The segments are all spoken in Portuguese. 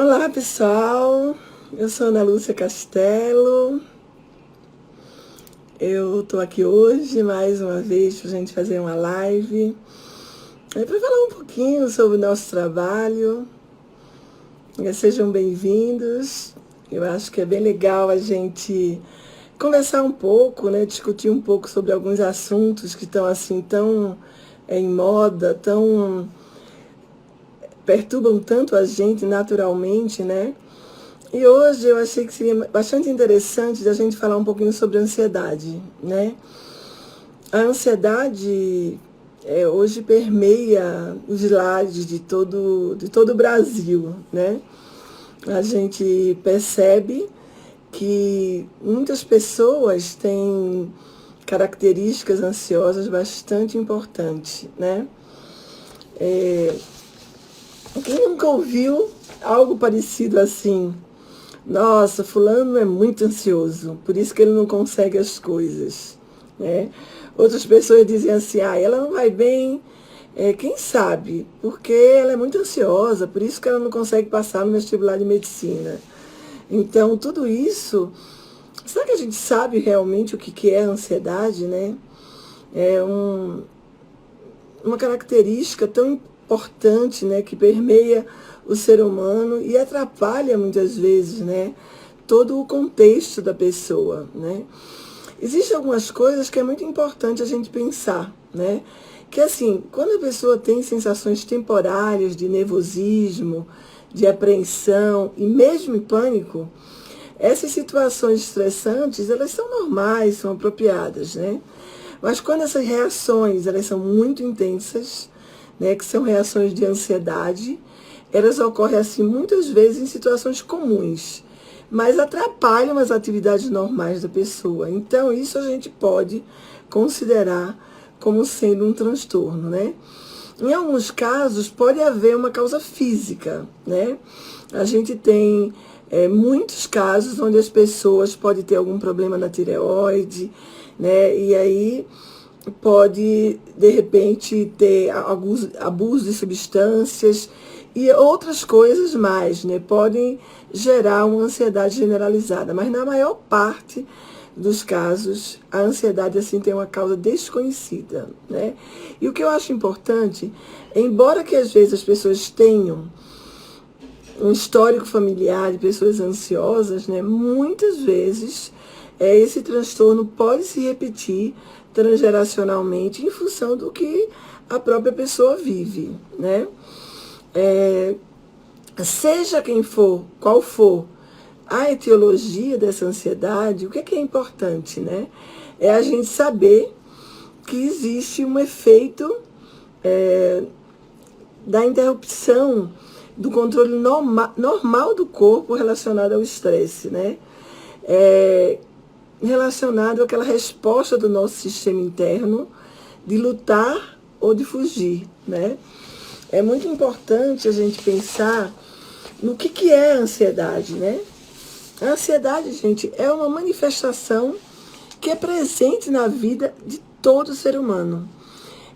Olá pessoal, eu sou Ana Lúcia Castelo. Eu tô aqui hoje mais uma vez pra gente fazer uma live para falar um pouquinho sobre o nosso trabalho. Sejam bem-vindos. Eu acho que é bem legal a gente conversar um pouco, né? Discutir um pouco sobre alguns assuntos que estão assim tão em moda, tão perturbam tanto a gente naturalmente, né? E hoje eu achei que seria bastante interessante a gente falar um pouquinho sobre ansiedade, né? A ansiedade hoje permeia os lares de todo o Brasil, né? A gente percebe que muitas pessoas têm características ansiosas bastante importantes, né? Quem nunca ouviu algo parecido assim? Nossa, fulano é muito ansioso, por isso que ele não consegue as coisas, né? Outras pessoas dizem assim, ela não vai bem, quem sabe? Porque ela é muito ansiosa, por isso que ela não consegue passar no vestibular de medicina. Então, tudo isso, será que a gente sabe realmente o que é a ansiedade, né? É uma característica tão importante, né, que permeia o ser humano e atrapalha muitas vezes, né, todo o contexto da pessoa, né? Existem algumas coisas que é muito importante a gente pensar, né? Que assim, quando a pessoa tem sensações temporárias de nervosismo, de apreensão e mesmo pânico, essas situações estressantes, elas são normais, são apropriadas, né? Mas quando essas reações, elas são muito intensas, né, que são reações de ansiedade, elas ocorrem assim muitas vezes em situações comuns, mas atrapalham as atividades normais da pessoa. Então, isso a gente pode considerar como sendo um transtorno, né? Em alguns casos, pode haver uma causa física, né? A gente tem muitos casos onde as pessoas podem ter algum problema na tireoide, né? E aí pode, de repente, ter abuso de substâncias e outras coisas mais, né? Podem gerar uma ansiedade generalizada, mas na maior parte dos casos, a ansiedade assim tem uma causa desconhecida, né? E o que eu acho importante, embora que às vezes as pessoas tenham um histórico familiar de pessoas ansiosas, né? Muitas vezes esse transtorno pode se repetir transgeracionalmente em função do que a própria pessoa vive, né? Seja quem for, qual for a etiologia dessa ansiedade, o que é importante, né? É a gente saber que existe um efeito da interrupção do controle normal do corpo relacionado ao estresse, né? Relacionado àquela resposta do nosso sistema interno de lutar ou de fugir, né? É muito importante a gente pensar no que é a ansiedade, né? A ansiedade, gente, é uma manifestação que é presente na vida de todo ser humano.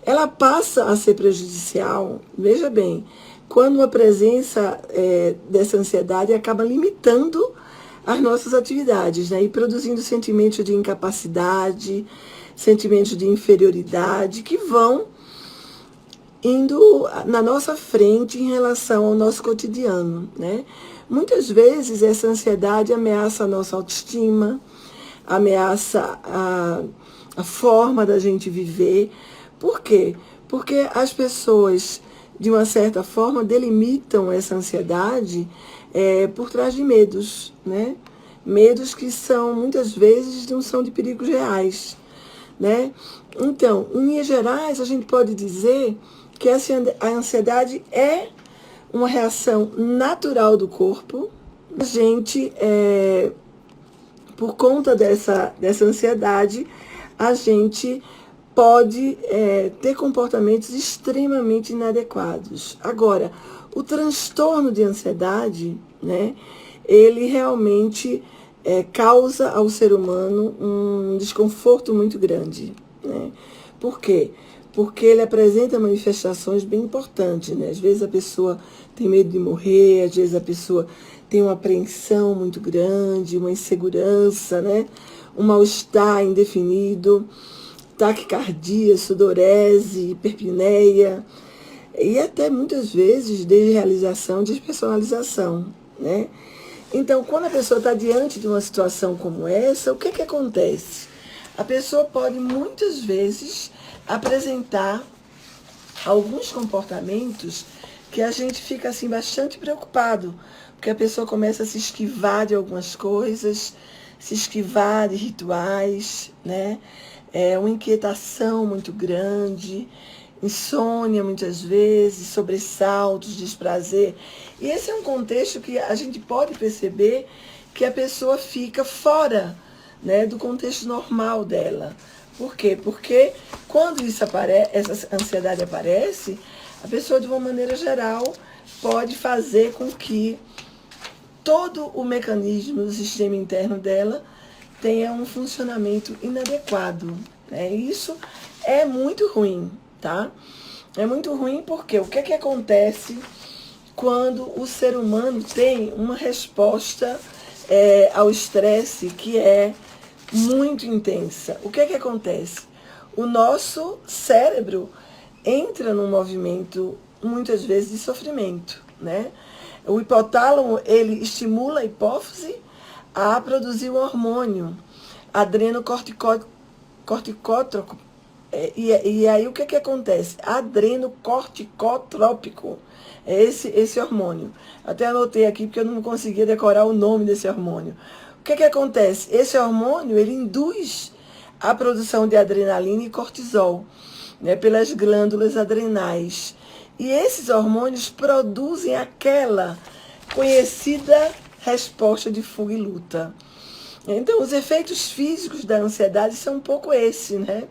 Ela passa a ser prejudicial, veja bem, quando a presença dessa ansiedade acaba limitando as nossas atividades, né? E produzindo sentimentos de incapacidade, sentimentos de inferioridade, que vão indo na nossa frente em relação ao nosso cotidiano, né? Muitas vezes essa ansiedade ameaça a nossa autoestima, ameaça a forma da gente viver. Por quê? Porque as pessoas, de uma certa forma, delimitam essa ansiedade por trás de medos, né? Medos que são, muitas vezes, não são de perigos reais, né? Então, em linhas gerais, a gente pode dizer que a ansiedade é uma reação natural do corpo. A gente, por conta dessa ansiedade, a gente pode ter comportamentos extremamente inadequados. Agora, o transtorno de ansiedade, né, ele realmente causa ao ser humano um desconforto muito grande, né? Por quê? Porque ele apresenta manifestações bem importantes, né? Às vezes a pessoa tem medo de morrer, às vezes a pessoa tem uma apreensão muito grande, uma insegurança, né? Um mal-estar indefinido, taquicardia, sudorese, hiperpneia, e até muitas vezes desrealização, despersonalização, né? Então, quando a pessoa está diante de uma situação como essa, o que que acontece? A pessoa pode muitas vezes apresentar alguns comportamentos que a gente fica assim bastante preocupado, porque a pessoa começa a se esquivar de algumas coisas, se esquivar de rituais, né? Uma inquietação muito grande, insônia muitas vezes, sobressaltos, desprazer. E esse é um contexto que a gente pode perceber que a pessoa fica fora, né, do contexto normal dela. Por quê? Porque quando isso essa ansiedade aparece, a pessoa, de uma maneira geral, pode fazer com que todo o mecanismo do sistema interno dela tenha um funcionamento inadequado, né? Isso é muito ruim, tá? É muito ruim porque o que é que acontece quando o ser humano tem uma resposta ao estresse que é muito intensa? O que é que acontece? O nosso cérebro entra num movimento, muitas vezes, de sofrimento, né? O hipotálamo, ele estimula a hipófise a produzir o hormônio adrenocorticotrópico. E aí o que que acontece? Adrenocorticotrópico. É esse hormônio. Até anotei aqui porque eu não conseguia decorar o nome desse hormônio. O que que acontece? Esse hormônio, ele induz a produção de adrenalina e cortisol, né, pelas glândulas adrenais. E esses hormônios produzem aquela conhecida resposta de fuga e luta. Então, os efeitos físicos da ansiedade são um pouco esse, né?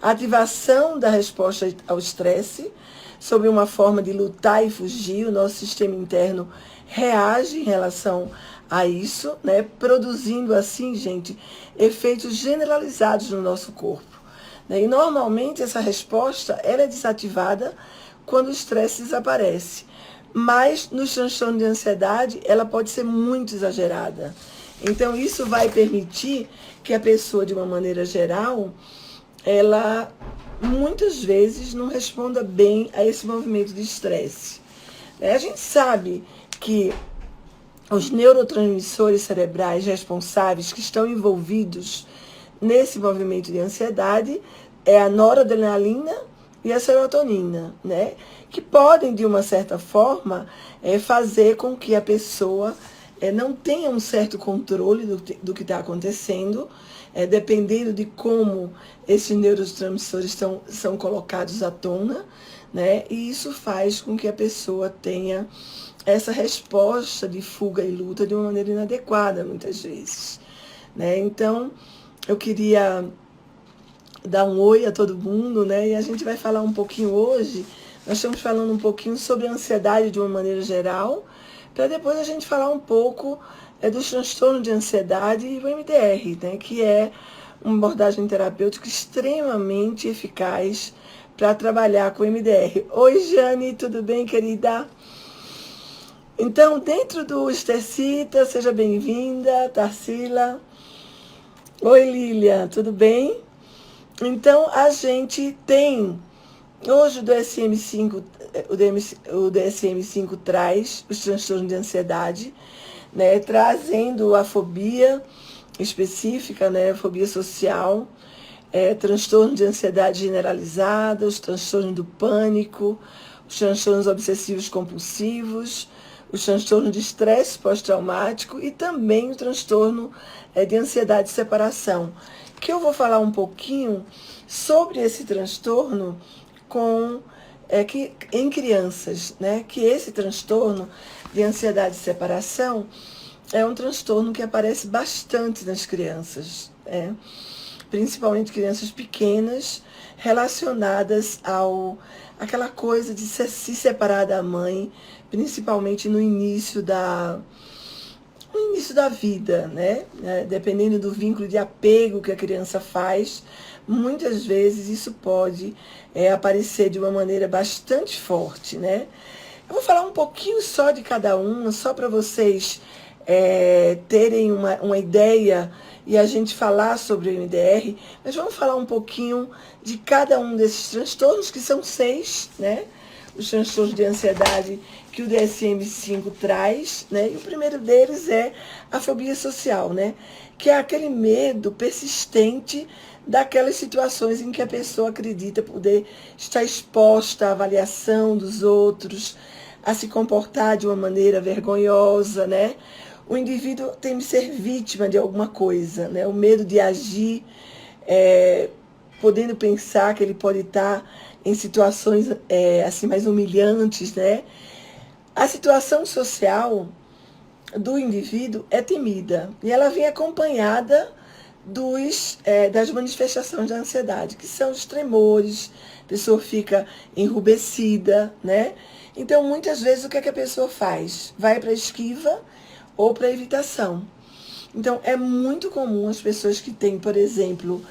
A ativação da resposta ao estresse, sob uma forma de lutar e fugir, o nosso sistema interno reage em relação a isso, né? Produzindo assim, gente, efeitos generalizados no nosso corpo, né? E normalmente essa resposta ela é desativada quando o estresse desaparece. Mas nos transtornos de ansiedade, ela pode ser muito exagerada. Então, isso vai permitir que a pessoa, de uma maneira geral, ela muitas vezes não responda bem a esse movimento de estresse. A gente sabe que os neurotransmissores cerebrais responsáveis que estão envolvidos nesse movimento de ansiedade é a noradrenalina e a serotonina, né? Que podem, de uma certa forma, fazer com que a pessoa não tenha um certo controle do que está acontecendo, dependendo de como esses neurotransmissores são colocados à tona, né? E isso faz com que a pessoa tenha essa resposta de fuga e luta de uma maneira inadequada, muitas vezes, né? Então, eu queria dar um oi a todo mundo, né? E a gente vai falar um pouquinho hoje, nós estamos falando um pouquinho sobre a ansiedade de uma maneira geral, para depois a gente falar um pouco dos transtornos de ansiedade e o MDR, né? Que é uma abordagem terapêutica extremamente eficaz para trabalhar com o MDR. Oi, Jane, tudo bem, querida? Então, dentro do Estercita, seja bem-vinda, Tarsila. Oi, Lília, tudo bem? Então, a gente tem, hoje o DSM-5, o DSM-5 traz os transtornos de ansiedade, né, trazendo a fobia específica, né, a fobia social, transtorno de ansiedade generalizada, os transtornos do pânico, os transtornos obsessivos compulsivos, os transtornos de estresse pós-traumático e também o transtorno de ansiedade de separação, que eu vou falar um pouquinho sobre esse transtorno em crianças, né? Que esse transtorno de ansiedade de separação é um transtorno que aparece bastante nas crianças, né? Principalmente crianças pequenas, relacionadas àquela coisa de se separar da mãe, principalmente no início da vida, né? Dependendo do vínculo de apego que a criança faz, muitas vezes isso pode aparecer de uma maneira bastante forte, né? Eu vou falar um pouquinho só de cada uma, só para vocês terem uma ideia e a gente falar sobre o MDR, mas vamos falar um pouquinho de cada um desses transtornos, que são 6, né? Os transtornos de ansiedade que o DSM-5 traz, né? E o primeiro deles é a fobia social, né? Que é aquele medo persistente daquelas situações em que a pessoa acredita poder estar exposta à avaliação dos outros, a se comportar de uma maneira vergonhosa, né? O indivíduo tem de ser vítima de alguma coisa, né? O medo de agir, podendo pensar que ele pode estar em situações assim mais humilhantes, né? A situação social do indivíduo é temida e ela vem acompanhada das manifestações da ansiedade, que são os tremores, a pessoa fica enrubescida, né? Então, muitas vezes, o que é que a pessoa faz? Vai para a esquiva ou para a evitação. Então, é muito comum as pessoas que têm, por exemplo,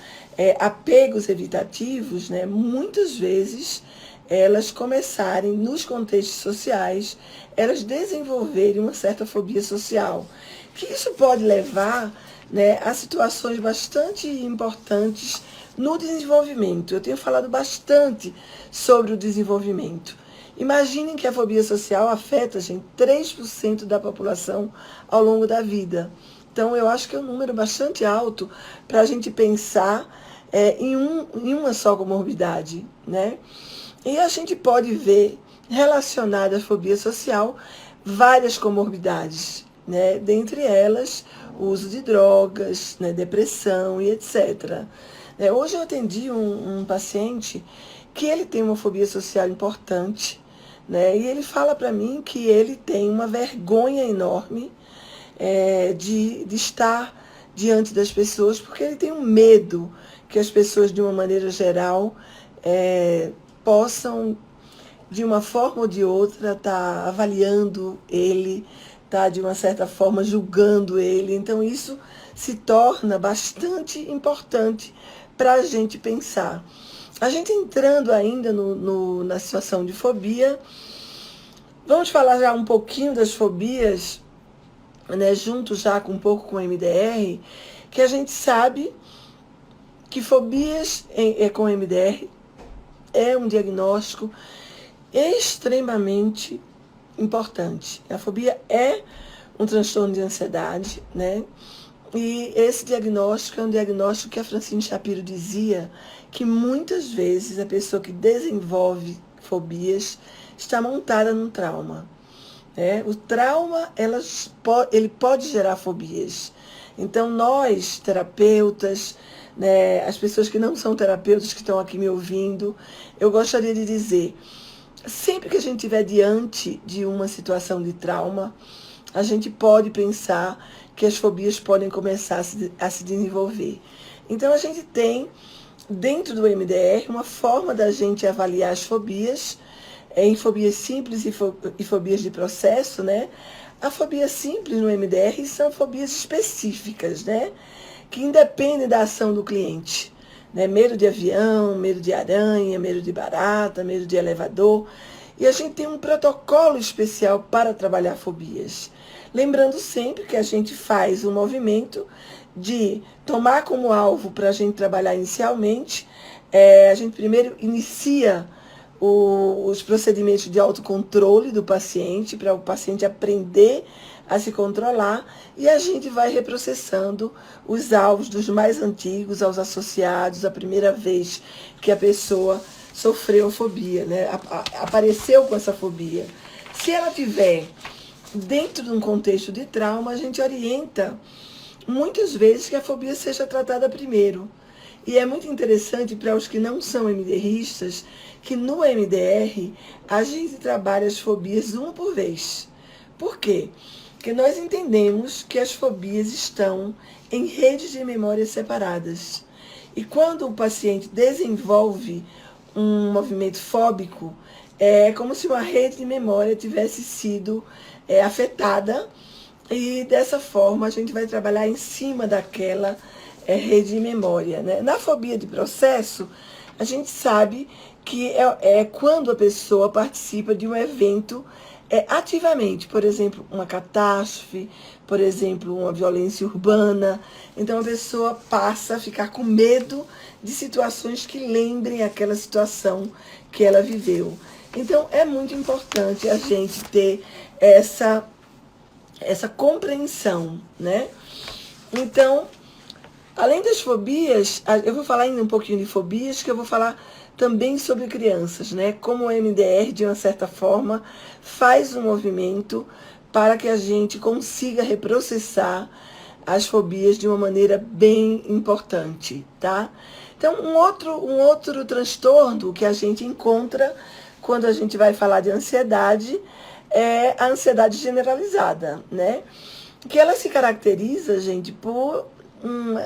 apegos evitativos, né? Muitas vezes elas começarem, nos contextos sociais, elas desenvolverem uma certa fobia social. Que isso pode levar, né, a situações bastante importantes no desenvolvimento. Eu tenho falado bastante sobre o desenvolvimento. Imaginem que a fobia social afeta, gente, 3% da população ao longo da vida. Então, eu acho que é um número bastante alto para a gente pensar em uma só comorbidade, né? E a gente pode ver, relacionada à fobia social, várias comorbidades, né? Dentre elas, o uso de drogas, né? Depressão e etc. Hoje eu atendi um paciente que ele tem uma fobia social importante, né? E ele fala para mim que ele tem uma vergonha enorme de estar diante das pessoas, porque ele tem um medo que as pessoas, de uma maneira geral, possam, de uma forma ou de outra, estar avaliando ele, tá, de uma certa forma julgando ele. Então isso se torna bastante importante para a gente pensar. A gente entrando ainda na situação de fobia, vamos falar já um pouquinho das fobias, né, junto já com um pouco com o MDR, que a gente sabe que fobias com MDR é um diagnóstico extremamente importante. A fobia é um transtorno de ansiedade, né? E esse diagnóstico é um diagnóstico que a Francine Shapiro dizia que muitas vezes a pessoa que desenvolve fobias está montada num trauma. O trauma, ele pode gerar fobias. Então, nós, terapeutas, né, as pessoas que não são terapeutas, que estão aqui me ouvindo, eu gostaria de dizer, sempre que a gente estiver diante de uma situação de trauma, a gente pode pensar que as fobias podem começar a se desenvolver. Então, a gente tem, dentro do MDR, uma forma da gente avaliar as fobias, em fobias simples e fobias de processo, né? A fobia simples no MDR são fobias específicas, né? Que independem da ação do cliente, né? Medo de avião, medo de aranha, medo de barata, medo de elevador. E a gente tem um protocolo especial para trabalhar fobias. Lembrando sempre que a gente faz um movimento de tomar como alvo para a gente trabalhar inicialmente. A gente primeiro inicia os procedimentos de autocontrole do paciente, para o paciente aprender a se controlar, e a gente vai reprocessando os alvos dos mais antigos aos associados, a primeira vez que a pessoa sofreu fobia, né? Apareceu com essa fobia. Se ela tiver dentro de um contexto de trauma, a gente orienta muitas vezes que a fobia seja tratada primeiro. E é muito interessante para os que não são MDRistas, que no MDR a gente trabalha as fobias uma por vez. Por quê? Porque nós entendemos que as fobias estão em redes de memórias separadas. E quando o paciente desenvolve um movimento fóbico, é como se uma rede de memória tivesse sido afetada, e dessa forma a gente vai trabalhar em cima daquela rede de memória, né? Na fobia de processo, a gente sabe que é quando a pessoa participa de um evento ativamente, por exemplo, uma catástrofe, por exemplo, uma violência urbana. Então a pessoa passa a ficar com medo de situações que lembrem aquela situação que ela viveu. Então é muito importante a gente ter essa compreensão, né? Então, além das fobias, eu vou falar ainda um pouquinho de fobias, que eu vou falar também sobre crianças, né? Como o MDR, de uma certa forma, faz um movimento para que a gente consiga reprocessar as fobias de uma maneira bem importante, tá? Então, um outro transtorno que a gente encontra quando a gente vai falar de ansiedade é a ansiedade generalizada, né? Que ela se caracteriza, gente, por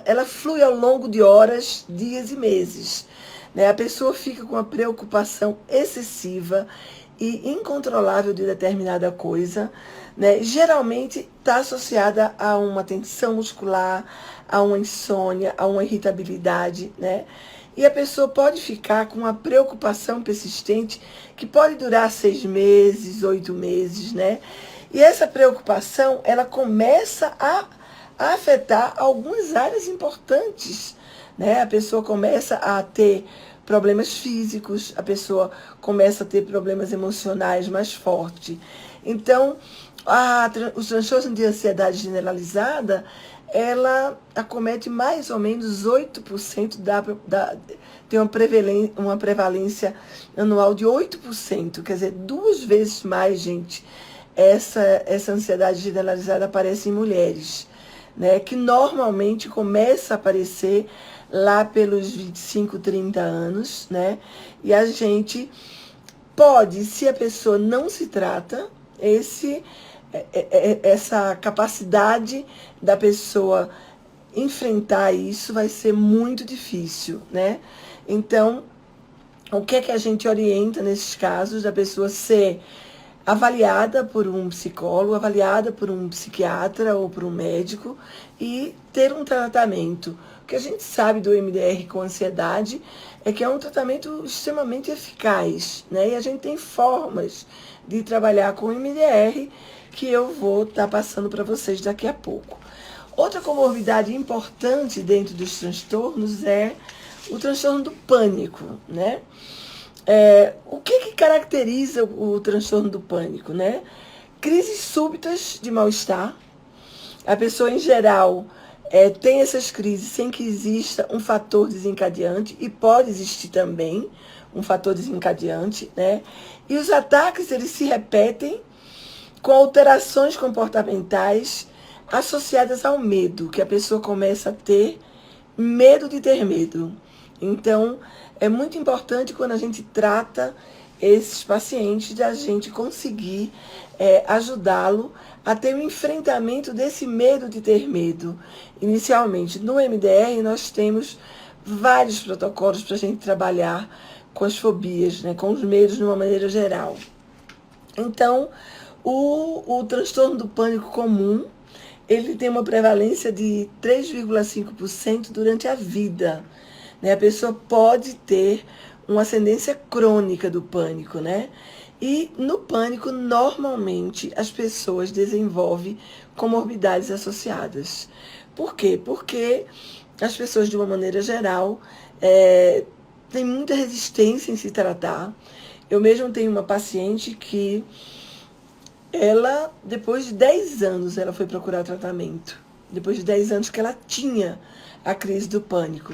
ela flui ao longo de horas, dias e meses, né? A pessoa fica com uma preocupação excessiva e incontrolável de determinada coisa, né? Geralmente está associada a uma tensão muscular, a uma insônia, a uma irritabilidade, né? E a pessoa pode ficar com uma preocupação persistente que pode durar 6 meses, 8 meses, né? E essa preocupação, ela começa a afetar algumas áreas importantes, né? A pessoa começa a ter problemas físicos, a pessoa começa a ter problemas emocionais mais fortes. Então, os transtornos de ansiedade generalizada, ela acomete mais ou menos 8% tem uma prevalência anual de 8%, quer dizer, 2 vezes mais, gente, essa ansiedade generalizada aparece em mulheres, né, que normalmente começa a aparecer lá pelos 25, 30 anos, né, e a gente pode, se a pessoa não se trata, essa capacidade da pessoa enfrentar isso vai ser muito difícil, né? Então, o que é que a gente orienta nesses casos da pessoa ser avaliada por um psicólogo, avaliada por um psiquiatra ou por um médico e ter um tratamento. O que a gente sabe do MDR com ansiedade é que é um tratamento extremamente eficaz, né? E a gente tem formas de trabalhar com o MDR que eu vou estar passando para vocês daqui a pouco. Outra comorbidade importante dentro dos transtornos é o transtorno do pânico, né? O que caracteriza o transtorno do pânico, né? Crises súbitas de mal-estar. A pessoa, em geral, tem essas crises sem que exista um fator desencadeante, e pode existir também um fator desencadeante, né? E os ataques, eles se repetem com alterações comportamentais associadas ao medo, que a pessoa começa a ter medo de ter medo. Então, é muito importante quando a gente trata esses pacientes, da gente conseguir ajudá-lo a ter um enfrentamento desse medo de ter medo. Inicialmente, no MDR, nós temos vários protocolos para a gente trabalhar com as fobias, né, com os medos de uma maneira geral. Então, o transtorno do pânico comum, ele tem uma prevalência de 3,5% durante a vida, né? A pessoa pode ter uma ascendência crônica do pânico, né? E no pânico, normalmente, as pessoas desenvolvem comorbidades associadas. Por quê? Porque as pessoas, de uma maneira geral, têm muita resistência em se tratar. Eu mesmo tenho uma paciente que ela, depois de 10 anos, ela foi procurar tratamento. Depois de 10 anos que ela tinha a crise do pânico,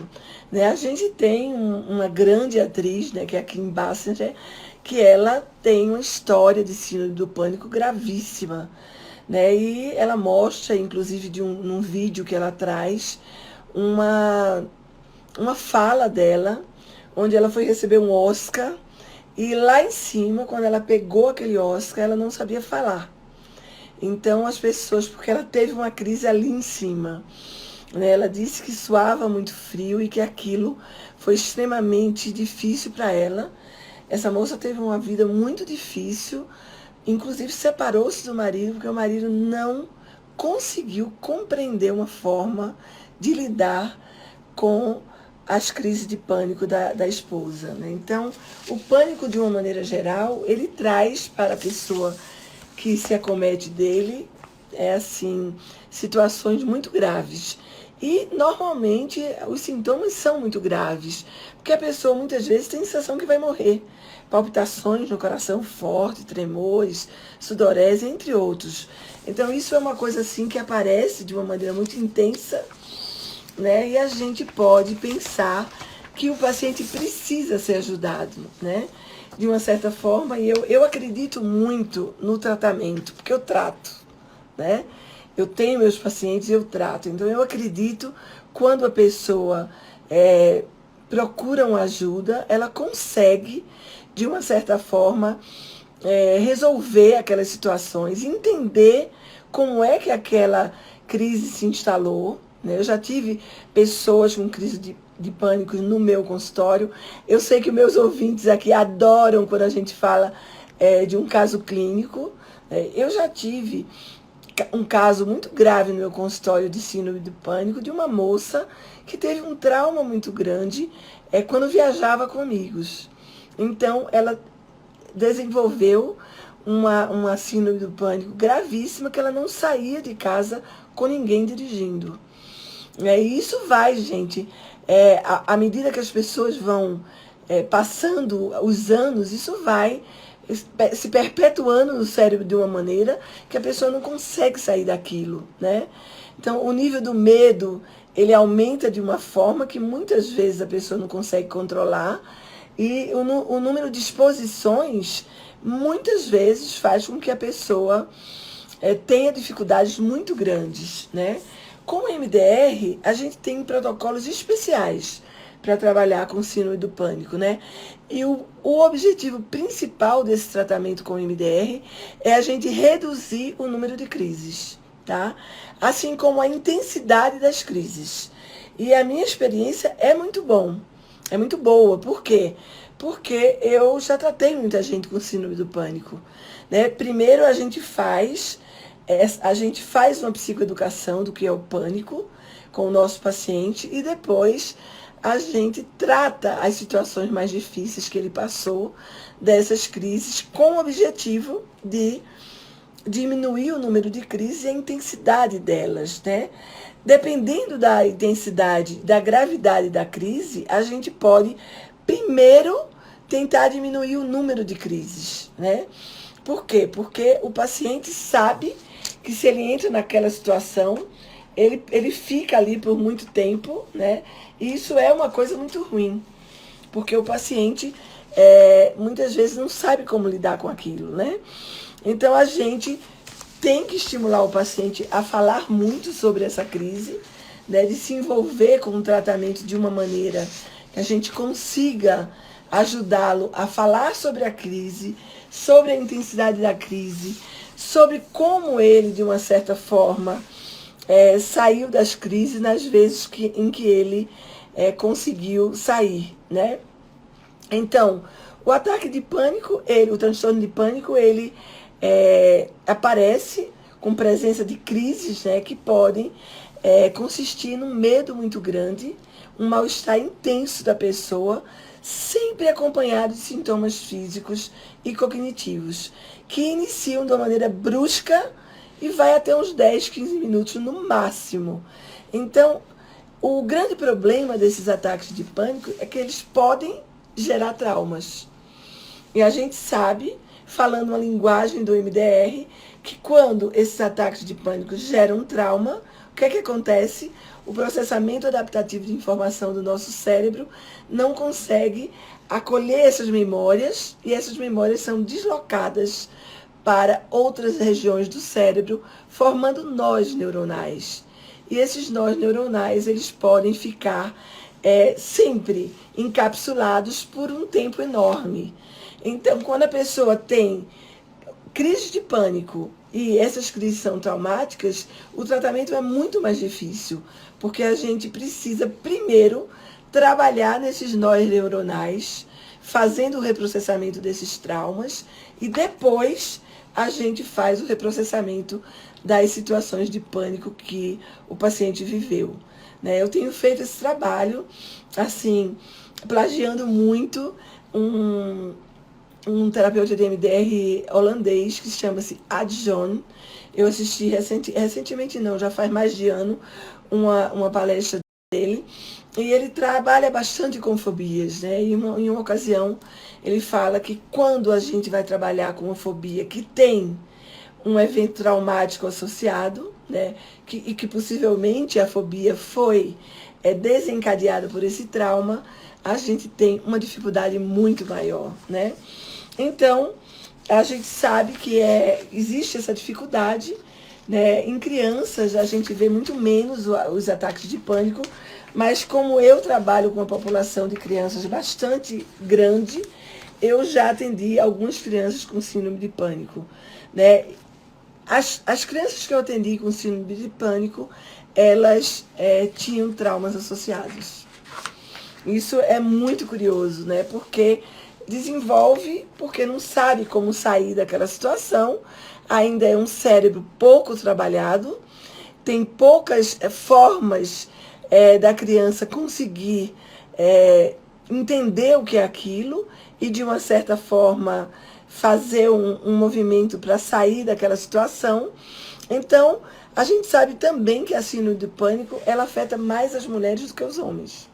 né? A gente tem uma grande atriz, né, que é a Kim Basinger, que ela tem uma história de síndrome do pânico gravíssima, né? E ela mostra, inclusive, num vídeo que ela traz, uma fala dela, onde ela foi receber um Oscar, e lá em cima, quando ela pegou aquele Oscar, ela não sabia falar. Então, as pessoas, porque ela teve uma crise ali em cima, né? Ela disse que suava muito frio e que aquilo foi extremamente difícil para ela. Essa moça teve uma vida muito difícil, inclusive separou-se do marido, porque o marido não conseguiu compreender uma forma de lidar com as crises de pânico da esposa, né? Então, o pânico, de uma maneira geral, ele traz para a pessoa que se acomete dele, assim, situações muito graves. E, normalmente, os sintomas são muito graves, porque a pessoa, muitas vezes, tem a sensação que vai morrer. Palpitações no coração forte, tremores, sudorese, entre outros. Então, isso é uma coisa, assim, que aparece de uma maneira muito intensa, né? E a gente pode pensar que o paciente precisa ser ajudado, né? De uma certa forma, e eu acredito muito no tratamento, porque eu trato, né? Eu tenho meus pacientes e eu trato. Então, eu acredito quando a pessoa procura uma ajuda, ela consegue, de uma certa forma, resolver aquelas situações, entender como é que aquela crise se instalou, né? Eu já tive pessoas com crise de pânico no meu consultório. Eu sei que meus ouvintes aqui adoram quando a gente fala de um caso clínico. Eu já tive um caso muito grave no meu consultório de síndrome do pânico, de uma moça que teve um trauma muito grande quando viajava com amigos. Então, ela desenvolveu uma síndrome do pânico gravíssima, que ela não saía de casa com ninguém dirigindo. E isso vai, gente, à medida que as pessoas vão passando os anos, isso vai se perpetuando no cérebro de uma maneira que a pessoa não consegue sair daquilo, né? Então, o nível do medo, ele aumenta de uma forma que muitas vezes a pessoa não consegue controlar, e o número de exposições muitas vezes faz com que a pessoa tenha dificuldades muito grandes, né? Com o MDR, a gente tem protocolos especiais para trabalhar com síndrome do pânico, né? E o objetivo principal desse tratamento com o MDR é a gente reduzir o número de crises, tá? Assim como a intensidade das crises. E a minha experiência é muito muito boa. Por quê? Porque eu já tratei muita gente com síndrome do pânico, né? Primeiro a gente faz uma psicoeducação do que é o pânico com o nosso paciente, e depois a gente trata as situações mais difíceis que ele passou dessas crises, com o objetivo de diminuir o número de crises e a intensidade delas, né? Dependendo da intensidade, da gravidade da crise, a gente pode primeiro tentar diminuir o número de crises, né? Por quê? Porque o paciente sabe que se ele entra naquela situação, ele fica ali por muito tempo, né? E isso é uma coisa muito ruim, porque o paciente muitas vezes não sabe como lidar com aquilo, né? Então, a gente tem que estimular o paciente a falar muito sobre essa crise, né? De se envolver com o tratamento de uma maneira que a gente consiga ajudá-lo a falar sobre a crise, sobre a intensidade da crise, sobre como ele, de uma certa forma, saiu das crises nas vezes em que ele conseguiu sair, né? Então, o ataque de pânico, o transtorno de pânico, ele aparece com presença de crises, né, que podem consistir num medo muito grande, um mal-estar intenso da pessoa, sempre acompanhado de sintomas físicos e cognitivos, que iniciam de uma maneira brusca e vai até uns 10, 15 minutos no máximo. Então, o grande problema desses ataques de pânico é que eles podem gerar traumas. E a gente sabe, falando uma linguagem do MDR, que quando esses ataques de pânico geram um trauma, o que é que acontece? O processamento adaptativo de informação do nosso cérebro não consegue acolher essas memórias, e essas memórias são deslocadas para outras regiões do cérebro, formando nós neuronais. E esses nós neuronais, eles podem ficar sempre encapsulados por um tempo enorme. Então, quando a pessoa tem crise de pânico e essas crises são traumáticas, o tratamento é muito mais difícil, porque a gente precisa primeiro trabalhar nesses nós neuronais, fazendo o reprocessamento desses traumas, e depois a gente faz o reprocessamento das situações de pânico que o paciente viveu. né? Eu tenho feito esse trabalho, assim, plagiando muito um terapeuta de MDR holandês que chama-se Adjon. Eu assisti recentemente, não, já faz mais de ano, uma palestra dele, e ele trabalha bastante com fobias, né? E em uma ocasião ele fala que quando a gente vai trabalhar com uma fobia que tem um evento traumático associado, né? E que possivelmente a fobia foi desencadeada por esse trauma, a gente tem uma dificuldade muito maior, né? Então, a gente sabe que existe essa dificuldade, né? Em crianças, a gente vê muito menos os ataques de pânico, mas como eu trabalho com uma população de crianças bastante grande, eu já atendi algumas crianças com síndrome de pânico, né? As crianças que eu atendi com síndrome de pânico, elas tinham traumas associados. Isso é muito curioso, né? Porque desenvolve, porque não sabe como sair daquela situação, ainda é um cérebro pouco trabalhado, tem poucas formas da criança conseguir entender o que é aquilo e, de uma certa forma, fazer um movimento para sair daquela situação. Então, a gente sabe também que a síndrome do pânico, ela afeta mais as mulheres do que os homens.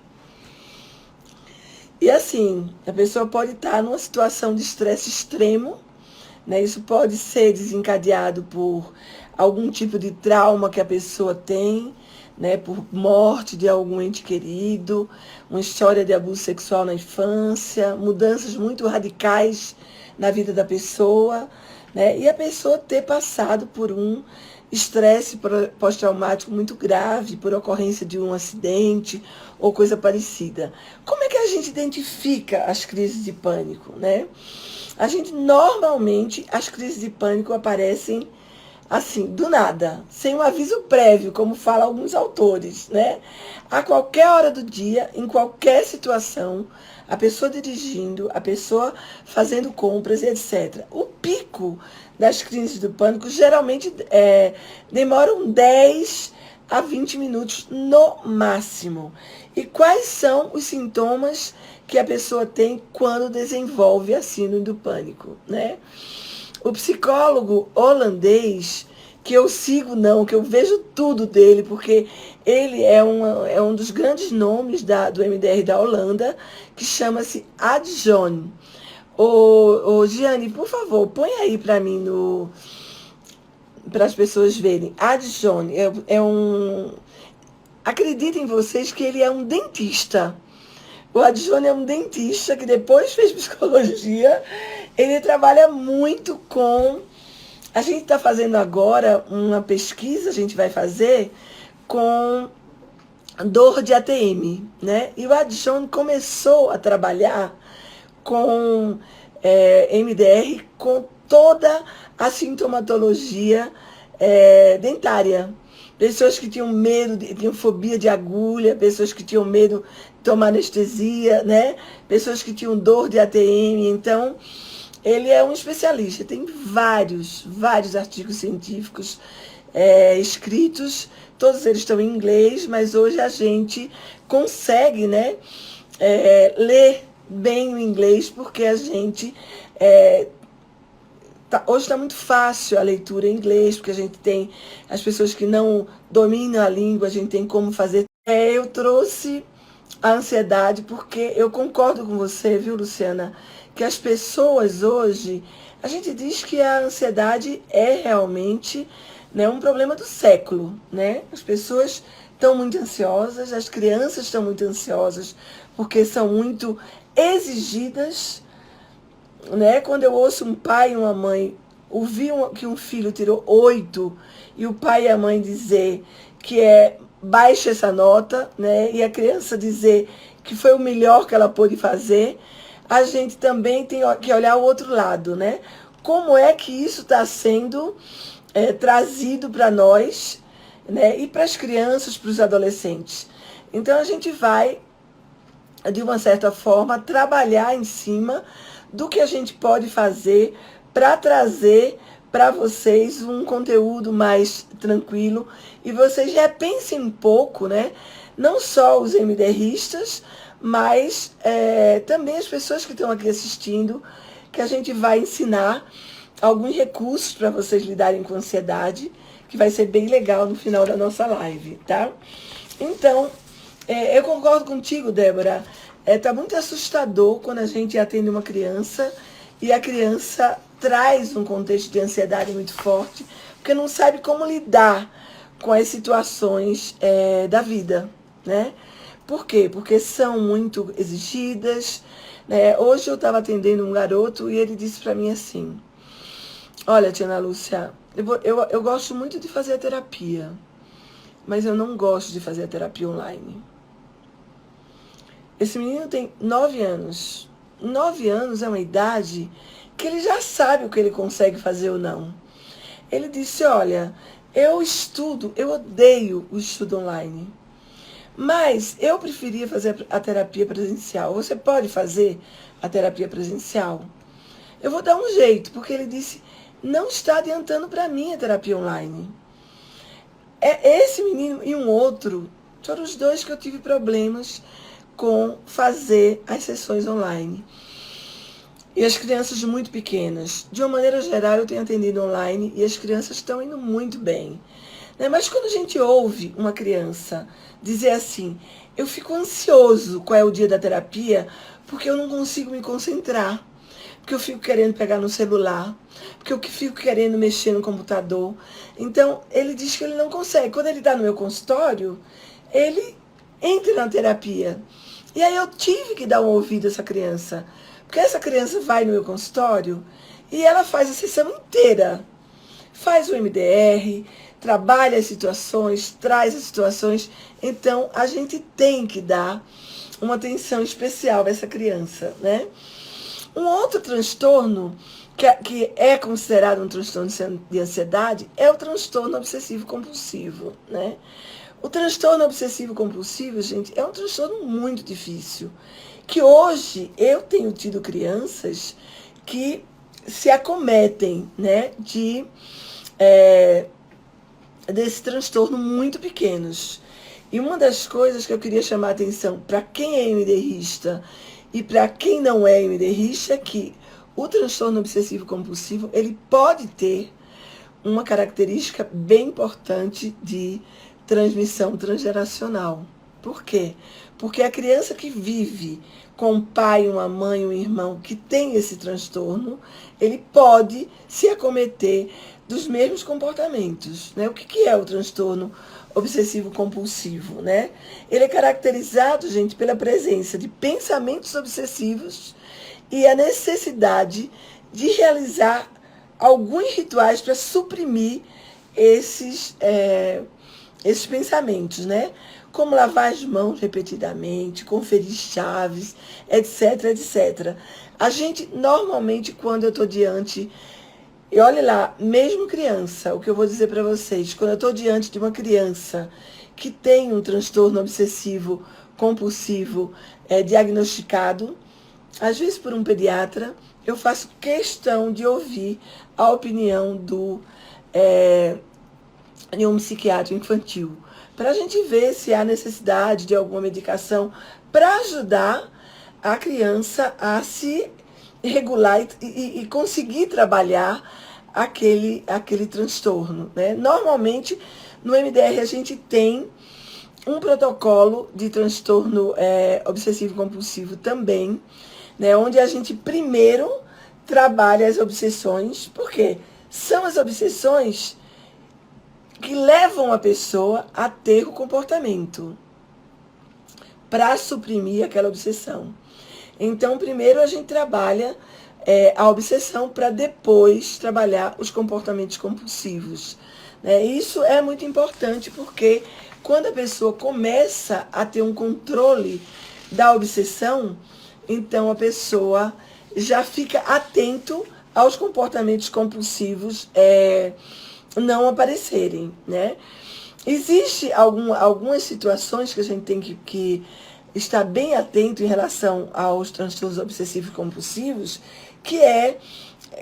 E assim, a pessoa pode estar numa situação de estresse extremo, né? Isso pode ser desencadeado por algum tipo de trauma que a pessoa tem, né? Por morte de algum ente querido, uma história de abuso sexual na infância, mudanças muito radicais na vida da pessoa, né? E a pessoa ter passado por um estresse pós-traumático muito grave, por ocorrência de um acidente ou coisa parecida. Como é que a gente identifica as crises de pânico, né? A gente, normalmente, as crises de pânico aparecem assim, do nada, sem um aviso prévio, como falam alguns autores, né? A qualquer hora do dia, em qualquer situação, a pessoa dirigindo, a pessoa fazendo compras e etc. O pico das crises do pânico geralmente demoram 10 a 20 minutos no máximo. E quais são os sintomas que a pessoa tem quando desenvolve a síndrome do pânico, né? O psicólogo holandês, que eu sigo não, que eu vejo tudo dele, porque ele é um dos grandes nomes do MDR da Holanda, que chama-se Adjon. Giane, por favor, põe aí para mim para as pessoas verem. Adjon acreditem vocês que ele é um dentista. O Adjon é um dentista que depois fez psicologia. Ele trabalha muito com... A gente está fazendo agora uma pesquisa, a gente vai fazer com dor de ATM, né? E o Adjon começou a trabalhar com MDR, com toda a sintomatologia dentária. Pessoas que tinham medo, tinham fobia de agulha, pessoas que tinham medo de tomar anestesia, né? Pessoas que tinham dor de ATM. Então, ele é um especialista. Tem vários artigos científicos escritos. Todos eles estão em inglês, mas hoje a gente consegue, né, ler bem o inglês, porque a gente... hoje está muito fácil a leitura em inglês, porque a gente tem as pessoas que não dominam a língua, a gente tem como fazer. Eu trouxe a ansiedade porque eu concordo com você, viu, Luciana, que as pessoas hoje, a gente diz que a ansiedade é realmente, né, um problema do século, né? As pessoas estão muito ansiosas, as crianças estão muito ansiosas porque são muito exigidas, né? Quando eu ouço um pai e uma mãe ouvir que um filho tirou 8 e o pai e a mãe dizer que baixa essa nota, né? E a criança dizer que foi o melhor que ela pôde fazer, a gente também tem que olhar o outro lado, né? Como é que isso está sendo trazido para nós, né? E para as crianças, para os adolescentes. Então a gente vai, de uma certa forma, trabalhar em cima do que a gente pode fazer para trazer para vocês um conteúdo mais tranquilo e vocês repensem um pouco, né, Não só os MDRistas, mas também as pessoas que estão aqui assistindo, que a gente vai ensinar alguns recursos para vocês lidarem com ansiedade, que vai ser bem legal no final da nossa live, tá? Então, eu concordo contigo, Débora. Tá muito assustador quando a gente atende uma criança e a criança traz um contexto de ansiedade muito forte, porque não sabe como lidar com as situações da vida, né? Por quê? Porque são muito exigidas, né? Hoje eu estava atendendo um garoto e ele disse para mim assim: olha, tia Ana Lúcia, eu gosto muito de fazer a terapia, mas eu não gosto de fazer a terapia online. Esse menino tem 9 anos. 9 anos é uma idade que ele já sabe o que ele consegue fazer ou não. Ele disse, olha, eu odeio o estudo online. Mas eu preferia fazer a terapia presencial. Você pode fazer a terapia presencial? Eu vou dar um jeito, porque ele disse, não está adiantando para mim a terapia online. Esse menino e um outro, foram os dois que eu tive problemas com fazer as sessões online. E as crianças muito pequenas. De uma maneira geral, eu tenho atendido online e as crianças estão indo muito bem. Mas quando a gente ouve uma criança dizer assim, eu fico ansioso qual é o dia da terapia, porque eu não consigo me concentrar, porque eu fico querendo pegar no celular, porque eu fico querendo mexer no computador. Então, ele diz que ele não consegue. Quando ele está no meu consultório, ele entra na terapia. E aí eu tive que dar um ouvido a essa criança, porque essa criança vai no meu consultório e ela faz a sessão inteira. Faz o MDR, trabalha as situações, traz as situações. Então, a gente tem que dar uma atenção especial a essa criança, né? Um outro transtorno que é considerado um transtorno de ansiedade é o transtorno obsessivo-compulsivo, né? O transtorno obsessivo-compulsivo, gente, é um transtorno muito difícil. Que hoje eu tenho tido crianças que se acometem, né, desse transtorno muito pequenos. E uma das coisas que eu queria chamar a atenção para quem é MDRista e para quem não é MDRista é que o transtorno obsessivo-compulsivo ele pode ter uma característica bem importante de transmissão transgeracional. Por quê? Porque a criança que vive com um pai, uma mãe, um irmão que tem esse transtorno, ele pode se acometer dos mesmos comportamentos, né? O que é o transtorno obsessivo-compulsivo, né? Ele é caracterizado, gente, pela presença de pensamentos obsessivos e a necessidade de realizar alguns rituais para suprimir esses pensamentos, né? Como lavar as mãos repetidamente, conferir chaves, etc, etc. A gente, normalmente, quando eu estou diante... E olha lá, mesmo criança, o que eu vou dizer para vocês, quando eu estou diante de uma criança que tem um transtorno obsessivo compulsivo diagnosticado, às vezes por um pediatra, eu faço questão de ouvir a opinião de um psiquiatra infantil, para a gente ver se há necessidade de alguma medicação para ajudar a criança a se regular e conseguir trabalhar aquele transtorno, né? Normalmente, no MDR, a gente tem um protocolo de transtorno obsessivo-compulsivo também, né? Onde a gente primeiro trabalha as obsessões, porque são as obsessões que levam a pessoa a ter o comportamento para suprimir aquela obsessão. Então, primeiro a gente trabalha a obsessão para depois trabalhar os comportamentos compulsivos. Né? Isso é muito importante porque quando a pessoa começa a ter um controle da obsessão, então a pessoa já fica atento aos comportamentos compulsivos não aparecerem, né? Existe algumas situações que a gente tem que estar bem atento em relação aos transtornos obsessivos compulsivos, que é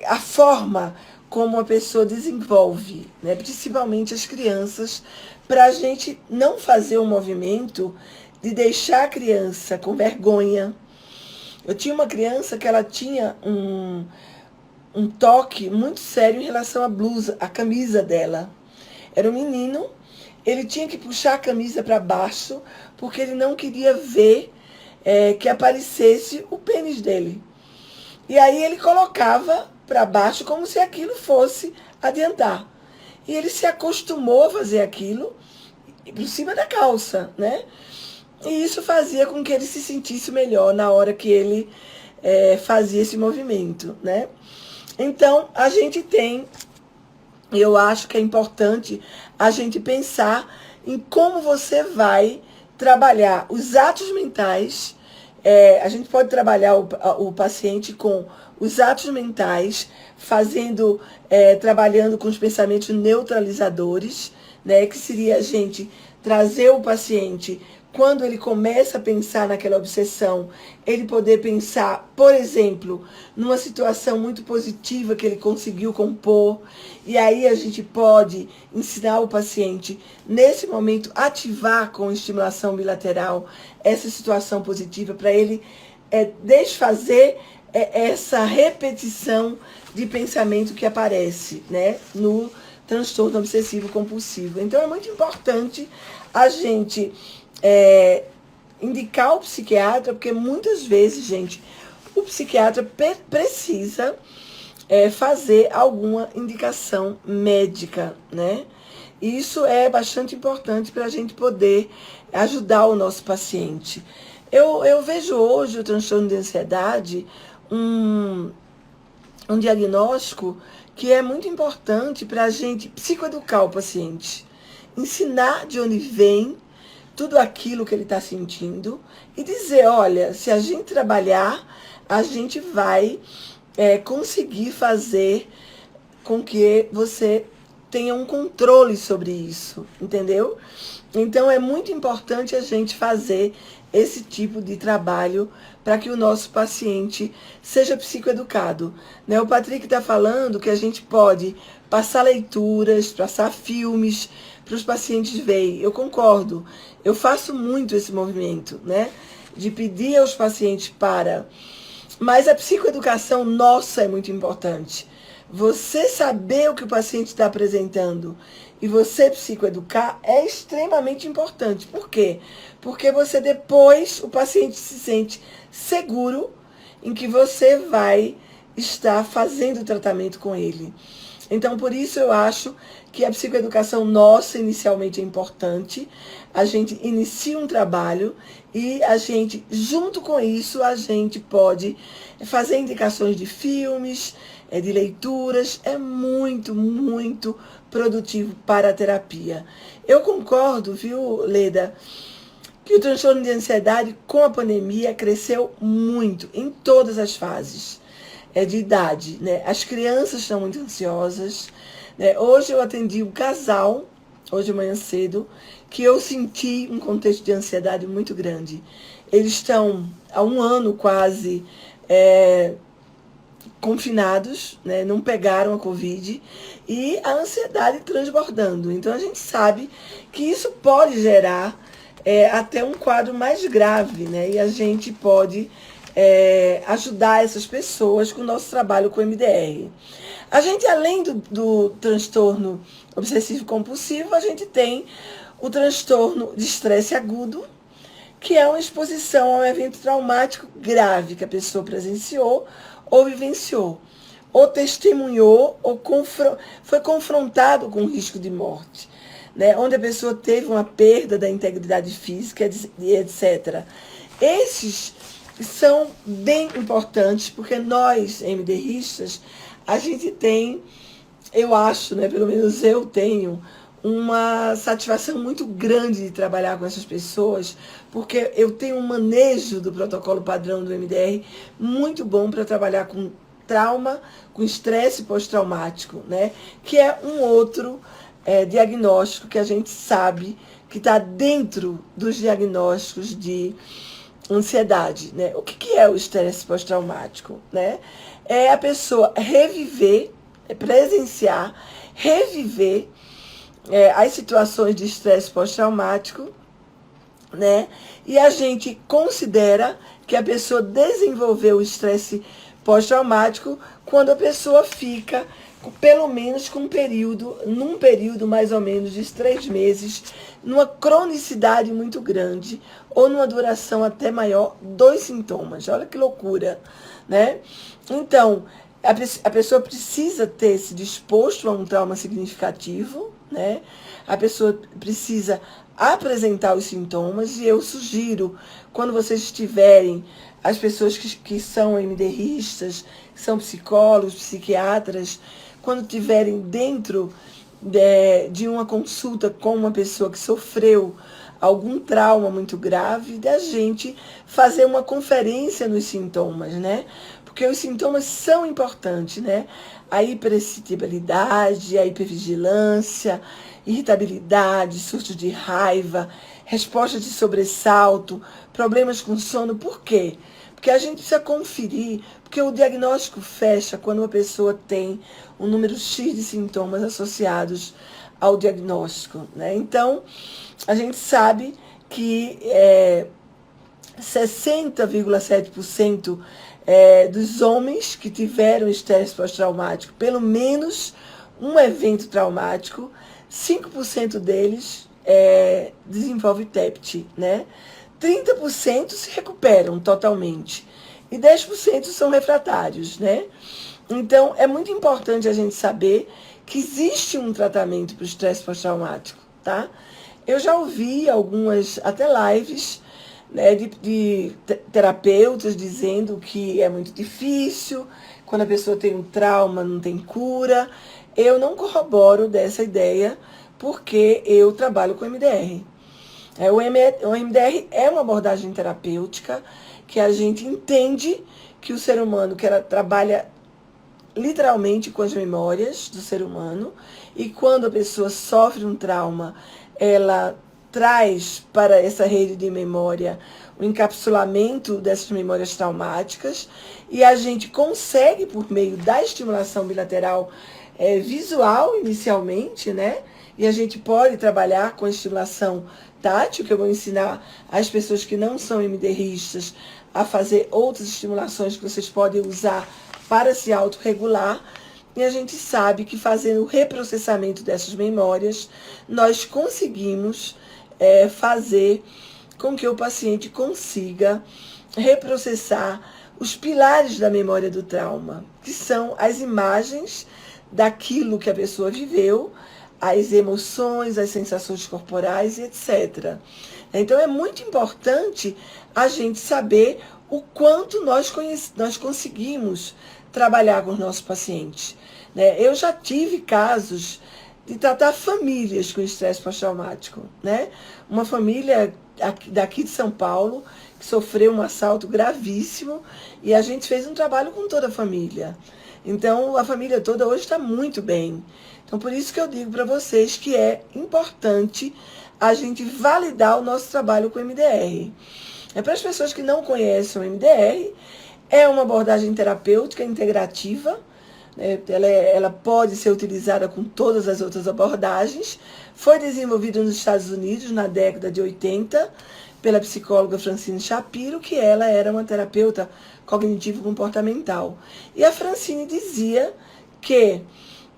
a forma como a pessoa desenvolve, né? Principalmente as crianças, para a gente não fazer um movimento de deixar a criança com vergonha. Eu tinha uma criança que ela tinha um toque muito sério em relação à blusa, à camisa dela. Era um menino, ele tinha que puxar a camisa para baixo, porque ele não queria ver que aparecesse o pênis dele. E aí ele colocava para baixo como se aquilo fosse adiantar. E ele se acostumou a fazer aquilo por cima da calça, né? E isso fazia com que ele se sentisse melhor na hora que ele fazia esse movimento, né? Então, a gente tem, eu acho que é importante a gente pensar em como você vai trabalhar os atos mentais. A gente pode trabalhar o paciente com os atos mentais, trabalhando com os pensamentos neutralizadores, né, que seria a gente trazer o paciente, quando ele começa a pensar naquela obsessão, ele poder pensar, por exemplo, numa situação muito positiva que ele conseguiu compor, e aí a gente pode ensinar o paciente, nesse momento, ativar com estimulação bilateral essa situação positiva, para ele desfazer essa repetição de pensamento que aparece, né, no transtorno obsessivo compulsivo. Então é muito importante a gente indicar o psiquiatra, porque muitas vezes, gente, o psiquiatra precisa fazer alguma indicação médica, né? Isso é bastante importante para a gente poder ajudar o nosso paciente. Eu vejo hoje o transtorno de ansiedade um diagnóstico que é muito importante para a gente psicoeducar o paciente, ensinar de onde vem tudo aquilo que ele está sentindo e dizer, olha, se a gente trabalhar, a gente vai conseguir fazer com que você tenha um controle sobre isso, entendeu? Então é muito importante a gente fazer esse tipo de trabalho para que o nosso paciente seja psicoeducado, né? O Patrick está falando que a gente pode passar leituras, passar filmes para os pacientes verem. Eu concordo, eu faço muito esse movimento, né? De pedir aos pacientes para... Mas a psicoeducação nossa é muito importante. Você saber o que o paciente está apresentando e você psicoeducar é extremamente importante. Por quê? Porque você depois, o paciente se sente seguro em que você vai estar fazendo o tratamento com ele. Então, por isso eu acho que a psicoeducação nossa inicialmente é importante. A gente inicia um trabalho e a gente, junto com isso, a gente pode fazer indicações de filmes, de leituras. É muito, muito produtivo para a terapia. Eu concordo, viu, Leda, que o transtorno de ansiedade com a pandemia cresceu muito em todas as fases de idade, né? As crianças estão muito ansiosas, né? Hoje eu atendi um casal, hoje de manhã cedo, que eu senti um contexto de ansiedade muito grande. Eles estão há 1 ano quase confinados, né? Não pegaram a Covid e a ansiedade transbordando. Então a gente sabe que isso pode gerar até um quadro mais grave, né? E a gente pode ajudar essas pessoas com o nosso trabalho com o MDR. A gente, além do transtorno obsessivo compulsivo, a gente tem o transtorno de estresse agudo, que é uma exposição a um evento traumático grave que a pessoa presenciou ou vivenciou, ou testemunhou, ou foi confrontado com o risco de morte, né? Onde a pessoa teve uma perda da integridade física, etc. Esses são bem importantes, porque nós, MDRistas, a gente tem, eu acho, né, pelo menos eu tenho, uma satisfação muito grande de trabalhar com essas pessoas, porque eu tenho um manejo do protocolo padrão do MDR muito bom para trabalhar com trauma, com estresse pós-traumático, né, que é um outro diagnóstico que a gente sabe que está dentro dos diagnósticos de ansiedade, né? O que é o estresse pós-traumático, né? É a pessoa reviver presenciar, reviver as situações de estresse pós-traumático, né? E a gente considera que a pessoa desenvolveu o estresse pós-traumático quando a pessoa fica pelo menos num período mais ou menos de 3 meses, numa cronicidade muito grande, ou numa duração até maior dos sintomas. Olha que loucura, né? Então, a pessoa precisa ter se disposto a um trauma significativo, né? A pessoa precisa apresentar os sintomas, e eu sugiro, quando vocês estiverem, as pessoas que são MDRistas, que são psicólogos, psiquiatras, quando estiverem dentro de uma consulta com uma pessoa que sofreu algum trauma muito grave, da gente fazer uma conferência nos sintomas, né? Porque os sintomas são importantes, né? A hiperexcitabilidade, a hipervigilância, irritabilidade, surto de raiva, resposta de sobressalto, problemas com sono. Por quê? Porque a gente precisa conferir, porque o diagnóstico fecha quando uma pessoa tem um número X de sintomas associados ao diagnóstico, né? Então, a gente sabe que 60,7% dos homens que tiveram estresse pós-traumático, pelo menos um evento traumático, 5% deles desenvolve TEPT, né? 30% se recuperam totalmente e 10% são refratários, né? Então, é muito importante a gente saber que existe um tratamento para o estresse pós-traumático, tá? Eu já ouvi algumas, até lives, né, de terapeutas dizendo que é muito difícil, quando a pessoa tem um trauma não tem cura. Eu não corroboro dessa ideia, porque eu trabalho com MDR. O MDR é uma abordagem terapêutica que a gente entende que o ser humano que ela trabalha literalmente com as memórias do ser humano, e quando a pessoa sofre um trauma, ela traz para essa rede de memória o encapsulamento dessas memórias traumáticas, e a gente consegue, por meio da estimulação bilateral visual inicialmente, né? E a gente pode trabalhar com a estimulação tátil, que eu vou ensinar as pessoas que não são MDRistas a fazer outras estimulações que vocês podem usar para se autorregular. E a gente sabe que fazendo o reprocessamento dessas memórias, nós conseguimos fazer com que o paciente consiga reprocessar os pilares da memória do trauma, que são as imagens daquilo que a pessoa viveu, as emoções, as sensações corporais, etc. Então, é muito importante a gente saber o quanto nós conseguimos trabalhar com os nossos pacientes, né? Eu já tive casos de tratar famílias com estresse pós-traumático, né? Uma família daqui de São Paulo que sofreu um assalto gravíssimo, e a gente fez um trabalho com toda a família. Então, a família toda hoje está muito bem. Então, por isso que eu digo para vocês que é importante a gente validar o nosso trabalho com o MDR. Para as pessoas que não conhecem o MDR, é uma abordagem terapêutica integrativa, né? Ela pode ser utilizada com todas as outras abordagens. Foi desenvolvida nos Estados Unidos na década de 80 pela psicóloga Francine Shapiro, que ela era uma terapeuta cognitivo-comportamental. E a Francine dizia que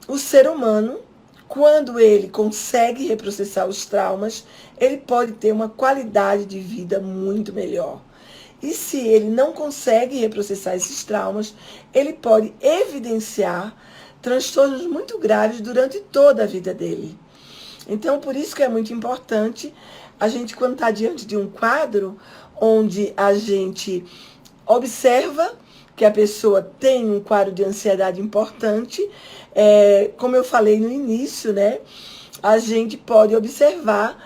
o ser humano, quando ele consegue reprocessar os traumas, ele pode ter uma qualidade de vida muito melhor. E se ele não consegue reprocessar esses traumas, ele pode evidenciar transtornos muito graves durante toda a vida dele. Então, por isso que é muito importante a gente, quando está diante de um quadro onde a gente observa que a pessoa tem um quadro de ansiedade importante, como eu falei no início, né, a gente pode observar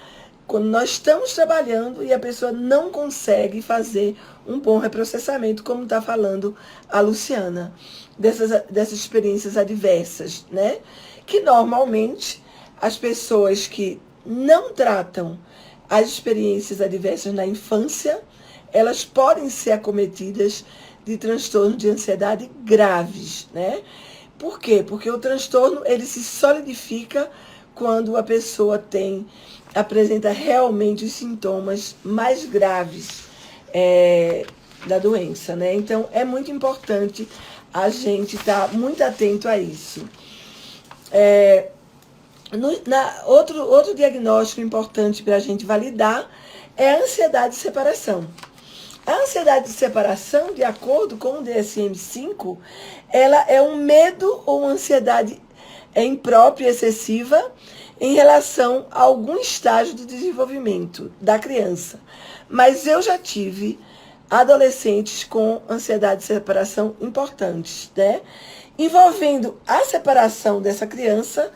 quando nós estamos trabalhando e a pessoa não consegue fazer um bom reprocessamento, como está falando a Luciana, dessas experiências adversas, né? Que normalmente as pessoas que não tratam as experiências adversas na infância, elas podem ser acometidas de transtornos de ansiedade graves, né? Por quê? Porque o transtorno ele se solidifica quando a pessoa apresenta realmente os sintomas mais graves da doença, né? Então, é muito importante a gente estar muito atento a isso. Outro diagnóstico importante para a gente validar é a ansiedade de separação. A ansiedade de separação, de acordo com o DSM-5, ela é um medo ou uma ansiedade imprópria, excessiva, em relação a algum estágio do desenvolvimento da criança. Mas eu já tive adolescentes com ansiedade de separação importantes, né? Envolvendo a separação dessa criança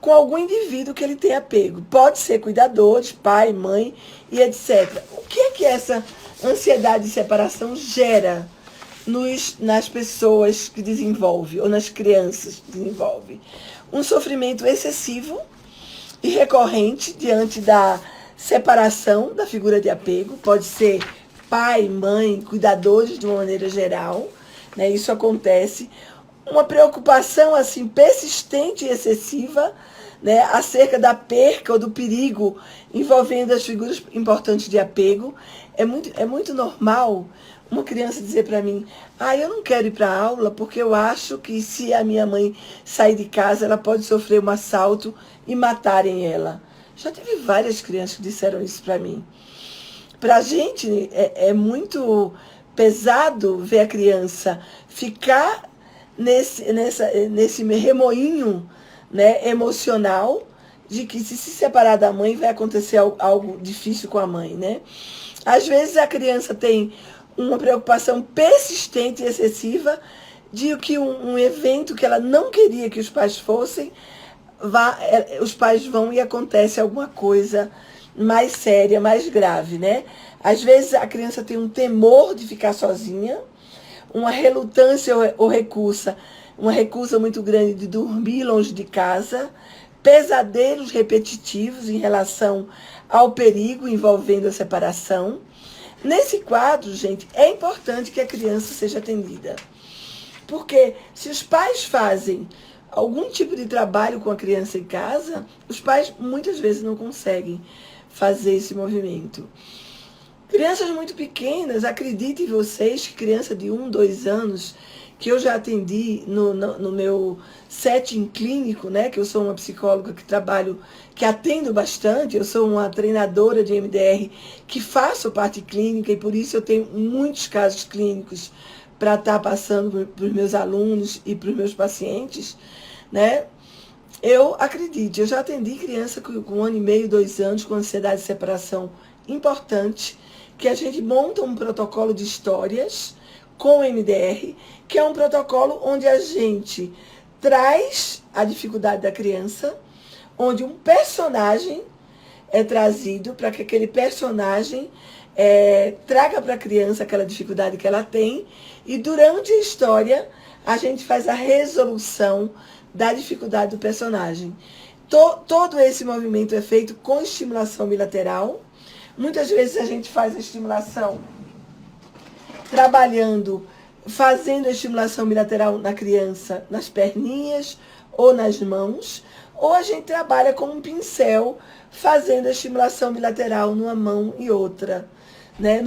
com algum indivíduo que ele tem apego. Pode ser cuidadores, pai, mãe e etc. O que é que essa ansiedade de separação gera nas pessoas que desenvolvem, ou nas crianças que desenvolvem? Um sofrimento excessivo e recorrente diante da separação da figura de apego. Pode ser pai, mãe, cuidadores de uma maneira geral, né? Isso acontece. Uma preocupação assim persistente e excessiva, né, acerca da perca ou do perigo envolvendo as figuras importantes de apego. É muito normal uma criança dizer para mim: eu não quero ir para a aula porque eu acho que se a minha mãe sair de casa, ela pode sofrer um assalto e matarem ela. Já teve várias crianças que disseram isso para mim. Para a gente é muito pesado ver a criança ficar nesse remoinho, né, emocional de que se separar da mãe vai acontecer algo difícil com a mãe, né? Às vezes a criança tem uma preocupação persistente e excessiva de que um evento que ela não queria que os pais fossem, os pais vão e acontece alguma coisa mais séria, mais grave, né? Às vezes a criança tem um temor de ficar sozinha, uma relutância ou uma recusa muito grande de dormir longe de casa, pesadelos repetitivos em relação ao perigo envolvendo a separação. Nesse quadro, gente, é importante que a criança seja atendida. Porque se os pais fazem algum tipo de trabalho com a criança em casa, os pais muitas vezes não conseguem fazer esse movimento. Crianças muito pequenas, acreditem vocês que criança de 1, 2 anos, que eu já atendi no meu setting clínico, né, que eu sou uma psicóloga que atendo bastante, eu sou uma treinadora de MDR que faço parte clínica e por isso eu tenho muitos casos clínicos para estar passando para os meus alunos e para os meus pacientes, né? Eu já atendi criança com 1 ano e meio, 2 anos, com ansiedade de separação importante, que a gente monta um protocolo de histórias com o MDR, que é um protocolo onde a gente traz a dificuldade da criança, onde um personagem é trazido para que aquele personagem traga para a criança aquela dificuldade que ela tem, e durante a história a gente faz a resolução da dificuldade do personagem. Todo esse movimento é feito com estimulação bilateral. Muitas vezes a gente faz a estimulação fazendo a estimulação bilateral na criança, nas perninhas ou nas mãos, ou a gente trabalha com um pincel, fazendo a estimulação bilateral numa mão e outra, né?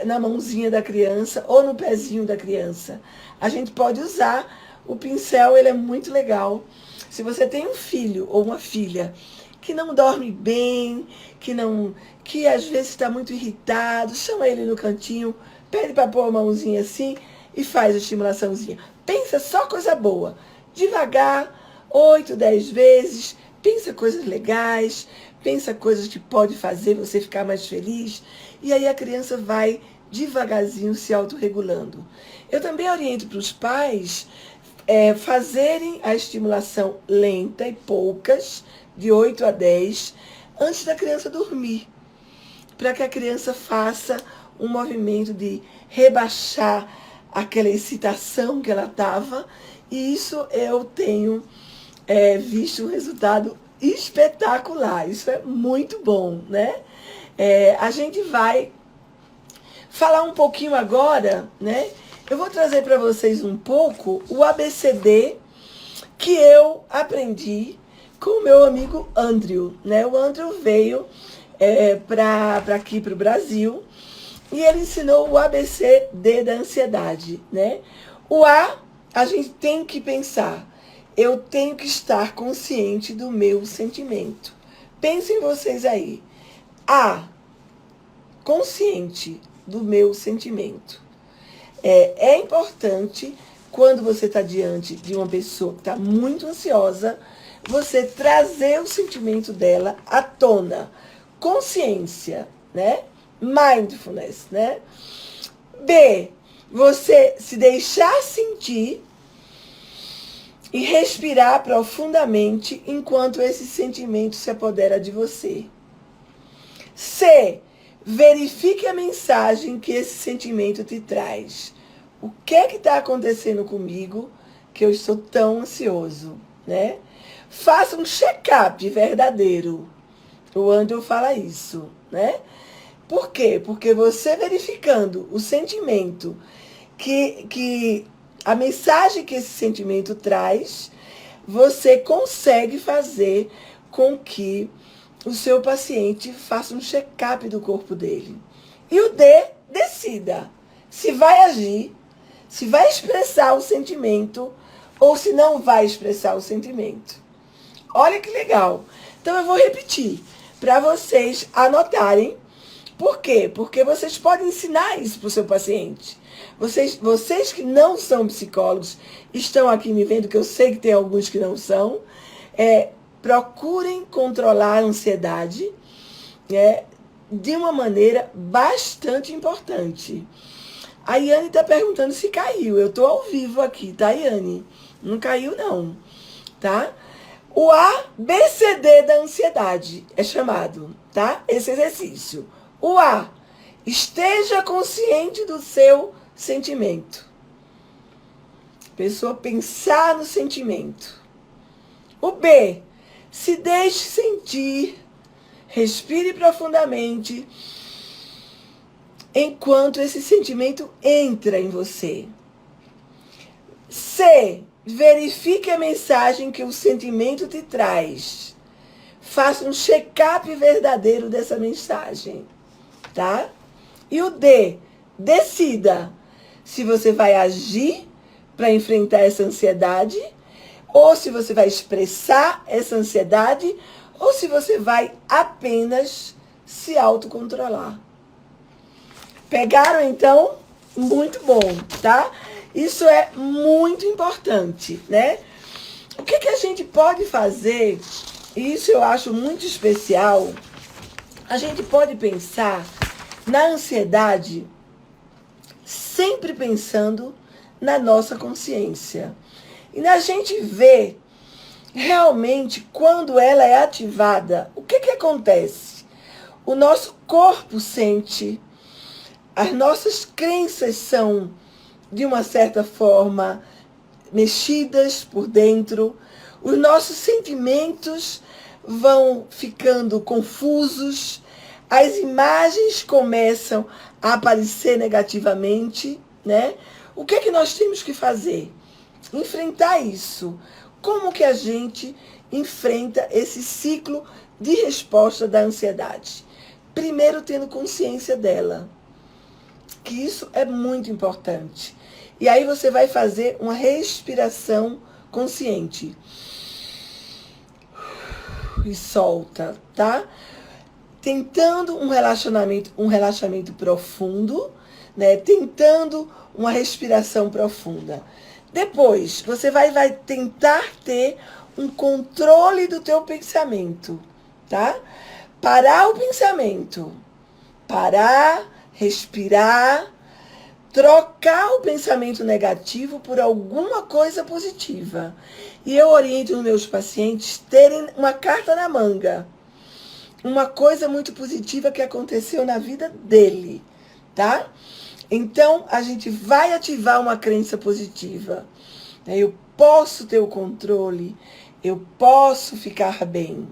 Na mãozinha da criança ou no pezinho da criança. A gente pode usar o pincel, ele é muito legal. Se você tem um filho ou uma filha que não dorme bem, que às vezes está muito irritado, chama ele no cantinho, pede para pôr a mãozinha assim e faz a estimulaçãozinha. Pensa só coisa boa, devagar, 8, 10 vezes, pensa coisas legais, pensa coisas que pode fazer você ficar mais feliz, e aí a criança vai devagarzinho se autorregulando. Eu também oriento para os pais fazerem a estimulação lenta e poucas, de 8 a 10, antes da criança dormir, para que a criança faça um movimento de rebaixar aquela excitação que ela estava, e isso eu tenho visto um resultado espetacular. Isso é muito bom, né? A gente vai falar um pouquinho agora, né? Eu vou trazer para vocês um pouco o ABCD que eu aprendi com o meu amigo Andrew, né? O Andrew veio para aqui, para o Brasil, e ele ensinou o ABCD da ansiedade, né? O a gente tem que pensar. Eu tenho que estar consciente do meu sentimento. Pensem vocês aí. Consciente do meu sentimento. É importante, quando você está diante de uma pessoa que está muito ansiosa, você trazer o sentimento dela à tona. Consciência, né? Mindfulness, né? B, você se deixar sentir e respirar profundamente enquanto esse sentimento se apodera de você. C, verifique a mensagem que esse sentimento te traz. O que é que está acontecendo comigo que eu estou tão ansioso, né? Faça um check-up verdadeiro. O Andrew fala isso, né? Por quê? Porque você verificando o sentimento que a mensagem que esse sentimento traz, você consegue fazer com que o seu paciente faça um check-up do corpo dele. E o D, decida se vai agir, se vai expressar o sentimento ou se não vai expressar o sentimento. Olha que legal. Então eu vou repetir para vocês anotarem. Por quê? Porque vocês podem ensinar isso para o seu paciente. Vocês que não são psicólogos, estão aqui me vendo, que eu sei que tem alguns que não são, procurem controlar a ansiedade de uma maneira bastante importante. A Iane está perguntando se caiu. Eu estou ao vivo aqui, tá, Iane? Não caiu, não. Tá? O ABCD da ansiedade é chamado, tá? Esse exercício. O A, esteja consciente do seu sentimento. Pessoa pensar no sentimento. O B, se deixe sentir, respire profundamente, enquanto esse sentimento entra em você. C, verifique a mensagem que o sentimento te traz. Faça um check-up verdadeiro dessa mensagem, tá? E o D, decida se você vai agir para enfrentar essa ansiedade, ou se você vai expressar essa ansiedade, ou se você vai apenas se autocontrolar. Pegaram, então? Muito bom, tá? Isso é muito importante, né? O que a gente pode fazer, e isso eu acho muito especial, a gente pode pensar na ansiedade sempre pensando na nossa consciência. E a gente vê realmente quando ela é ativada, o que acontece? O nosso corpo sente, as nossas crenças são, de uma certa forma, mexidas por dentro, os nossos sentimentos vão ficando confusos, as imagens começam a aparecer negativamente, né? O que nós temos que fazer? Enfrentar isso. Como que a gente enfrenta esse ciclo de resposta da ansiedade? Primeiro, tendo consciência dela, que isso é muito importante. E aí você vai fazer uma respiração consciente. E solta, tá? Tentando um relaxamento profundo, né? Tentando uma respiração profunda. Depois, você vai tentar ter um controle do teu pensamento, tá? Parar o pensamento. Parar, respirar, trocar o pensamento negativo por alguma coisa positiva. E eu oriento os meus pacientes terem uma carta na manga. Uma coisa muito positiva que aconteceu na vida dele, tá? Então, a gente vai ativar uma crença positiva. Eu posso ter o controle, eu posso ficar bem.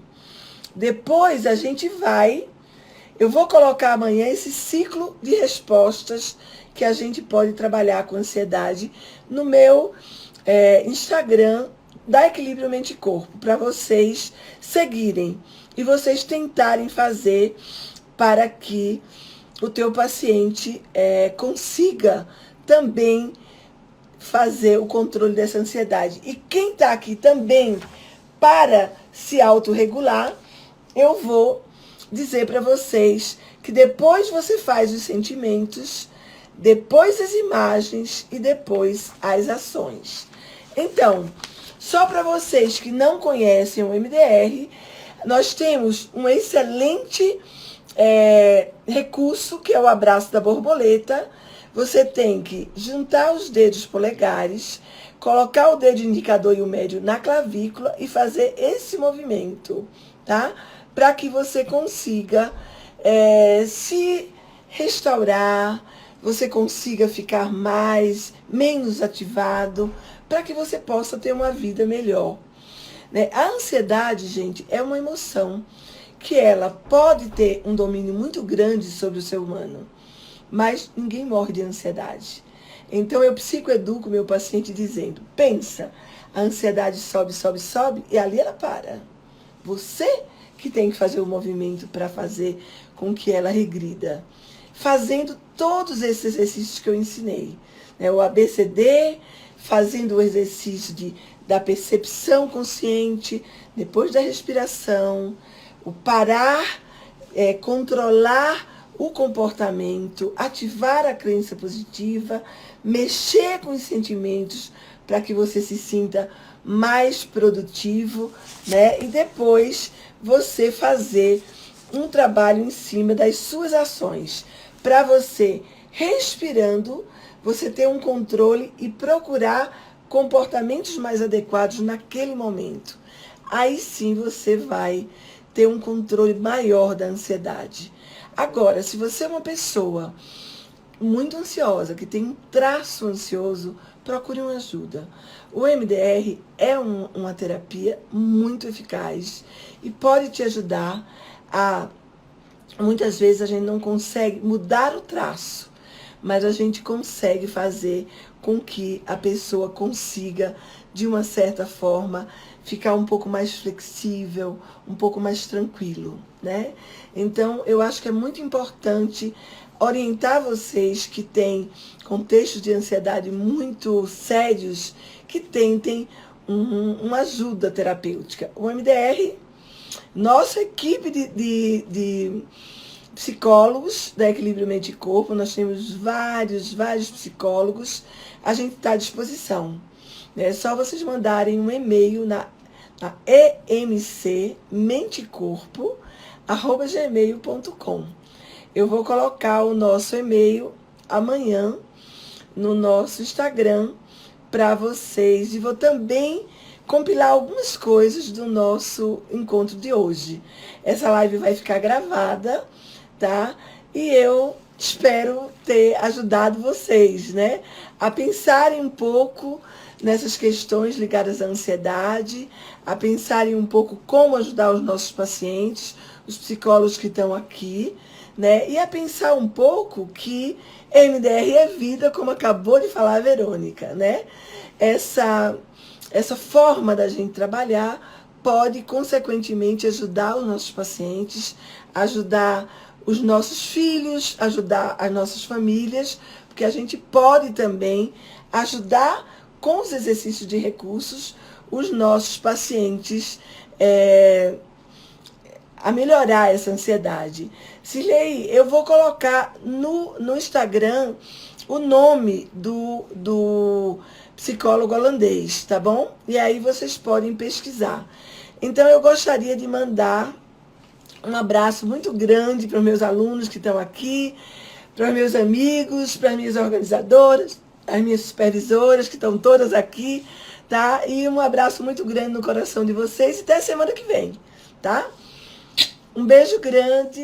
Depois, a gente eu vou colocar amanhã esse ciclo de respostas que a gente pode trabalhar com ansiedade no meu Instagram, da Equilíbrio Mente e Corpo, para vocês seguirem e vocês tentarem fazer para que o teu paciente consiga também fazer o controle dessa ansiedade. E quem está aqui também para se autorregular, eu vou dizer para vocês que depois você faz os sentimentos, depois as imagens e depois as ações. Então, só para vocês que não conhecem o MDR, nós temos um excelente recurso, que é o abraço da borboleta. Você tem que juntar os dedos polegares, colocar o dedo indicador e o médio na clavícula e fazer esse movimento, tá? Para que você consiga se restaurar, você consiga ficar menos ativado, para que você possa ter uma vida melhor. Né? A ansiedade, gente, é uma emoção que ela pode ter um domínio muito grande sobre o ser humano, mas ninguém morre de ansiedade. Então eu psicoeduco meu paciente dizendo, pensa, a ansiedade sobe, sobe, sobe, e ali ela para. Você que tem que fazer o movimento para fazer com que ela regrida. Fazendo todos esses exercícios que eu ensinei. Né? O ABCD, fazendo o exercício da percepção consciente, depois da respiração, o parar, controlar o comportamento, ativar a crença positiva, mexer com os sentimentos para que você se sinta mais produtivo, né? E depois você fazer um trabalho em cima das suas ações, para você, respirando, você ter um controle e procurar comportamentos mais adequados naquele momento. Aí sim você vai ter um controle maior da ansiedade. Agora, se você é uma pessoa muito ansiosa, que tem um traço ansioso, procure uma ajuda. O MDR é uma terapia muito eficaz e pode te ajudar a... Muitas vezes a gente não consegue mudar o traço, mas a gente consegue fazer com que a pessoa consiga, de uma certa forma, ficar um pouco mais flexível, um pouco mais tranquilo, né? Então, eu acho que é muito importante orientar vocês que têm contextos de ansiedade muito sérios, que tentem uma ajuda terapêutica. O MDR, nossa equipe de psicólogos da Equilíbrio Mente e Corpo, nós temos vários psicólogos, a gente está à disposição. É só vocês mandarem um e-mail na emcmentecorpo@gmail.com. Eu vou colocar o nosso e-mail amanhã no nosso Instagram para vocês. E vou também compilar algumas coisas do nosso encontro de hoje. Essa live vai ficar gravada, tá? E eu espero ter ajudado vocês, né? A pensarem um pouco nessas questões ligadas à ansiedade, a pensarem um pouco como ajudar os nossos pacientes, os psicólogos que estão aqui, né? E a pensar um pouco que MDR é vida, como acabou de falar a Verônica, né? Essa forma da gente trabalhar pode, consequentemente, ajudar os nossos pacientes, ajudar os nossos filhos, ajudar as nossas famílias, porque a gente pode também ajudar com os exercícios de recursos os nossos pacientes a melhorar essa ansiedade. Silei, eu vou colocar no Instagram o nome do psicólogo holandês, tá bom? E aí vocês podem pesquisar. Então eu gostaria de mandar um abraço muito grande para os meus alunos que estão aqui, para os meus amigos, para as minhas organizadoras, as minhas supervisoras que estão todas aqui, tá? E um abraço muito grande no coração de vocês e até semana que vem, tá? Um beijo grande.